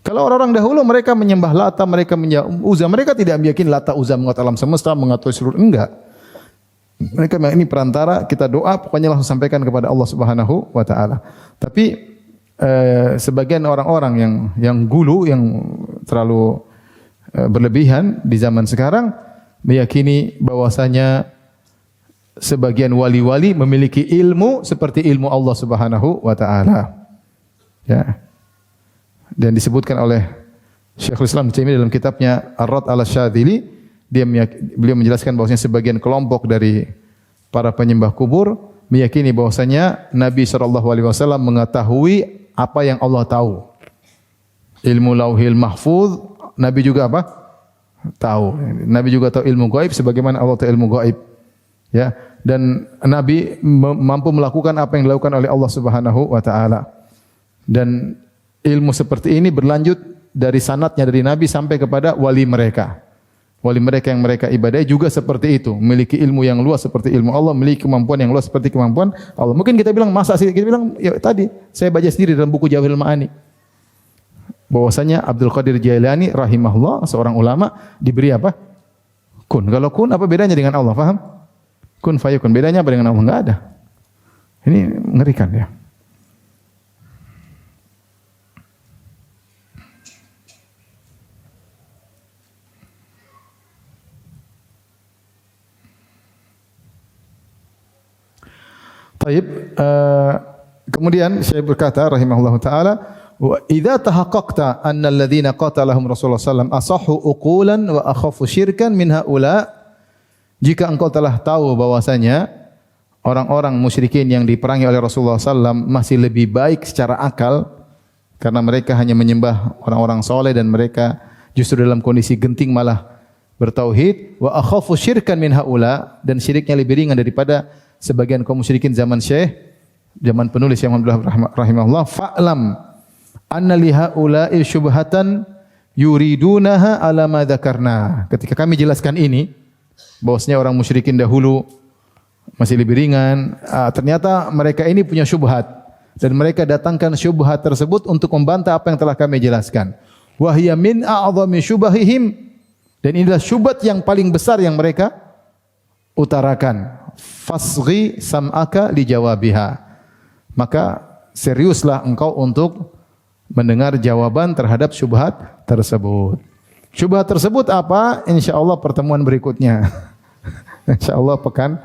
Kalau orang-orang dahulu mereka menyembah Lata, mereka menyembah Uzza, mereka tidak meyakini Lata Uzza mengatur alam semesta, mengatur seluruh, enggak. Mereka memang ini perantara, kita doa pokoknya langsung sampaikan kepada Allah Subhanahu wa taala. Tapi sebagian orang-orang yang gulu, yang terlalu berlebihan di zaman sekarang meyakini bahwasanya sebagian wali-wali memiliki ilmu seperti ilmu Allah Subhanahu wa taala. Ya. Dan disebutkan oleh Syekhul Islam Ibnu Taimiyah dalam kitabnya Ar-Rad 'ala Syadzili, beliau menjelaskan bahwasanya sebagian kelompok dari para penyembah kubur meyakini bahwasanya Nabi SAW mengetahui apa yang Allah tahu. Ilmu Lauhil Mahfuz, Nabi juga apa? Tahu. Nabi juga tahu ilmu gaib sebagaimana Allah tahu ilmu gaib. Ya, dan Nabi mampu melakukan apa yang dilakukan oleh Allah Subhanahu wa taala. Dan ilmu seperti ini berlanjut dari sanadnya dari Nabi sampai kepada wali mereka. Wali mereka yang mereka ibadahi juga seperti itu, memiliki ilmu yang luas seperti ilmu Allah, memiliki kemampuan yang luas seperti kemampuan Allah. Mungkin kita bilang masa sih? Kita bilang ya tadi saya baca sendiri dalam buku Jawahirul Ma'ani bahwasanya Abdul Qadir Jailani rahimahullah seorang ulama diberi apa? Kun. Kalau kun apa bedanya dengan Allah? Paham? Kun fayakun. Bedanya apa dengan Allah? Enggak ada. Ini mengerikan ya. Taib, kemudian saya berkata rahimahullahu taala, wa idza tahaqqaqta anna alladhina qatalahum Rasulullah sallallahu alaihi wasallam asahhu uqulan wa akhafu syirkan min haula, jika engkau telah tahu bahwasanya orang-orang musyrikin yang diperangi oleh Rasulullah sallallahu alaihi wasallam masih lebih baik secara akal karena mereka hanya menyembah orang-orang soleh dan mereka justru dalam kondisi genting malah bertauhid, wa akhafu syirkan min haula, dan syiriknya lebih ringan daripada sebagian kaum musyrikin zaman Syekh, zaman penulis yang rahimahullah, fa'lam anna li haula'i syubhatan yuridunaha ala ma dzakarna. Ketika kami jelaskan ini bahwasanya orang musyrikin dahulu masih lebih ringan, ternyata mereka ini punya syubhat dan mereka datangkan syubhat tersebut untuk membantah apa yang telah kami jelaskan. Wa hiya min a'dhami syubahihim, dan inilah syubhat yang paling besar yang mereka utarakan. Fasghi sam'aka li jawabiha, maka seriuslah engkau untuk mendengar jawaban terhadap syubhat tersebut. Syubhat tersebut apa? Insyaallah pertemuan berikutnya. Insyaallah pekan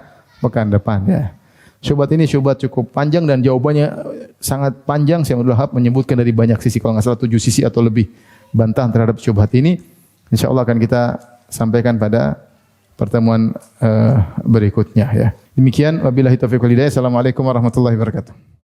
depan ya. Syubhat ini syubhat cukup panjang dan jawabannya sangat panjang. Syekh Abdul Wahab menyebutkan dari banyak sisi, kalau enggak salah 7 sisi atau lebih bantahan terhadap syubhat ini. Insyaallah akan kita sampaikan pada pertemuan berikutnya ya. Demikian wabillahi taufiq wal hidayah. Assalamualaikum warahmatullahi wabarakatuh.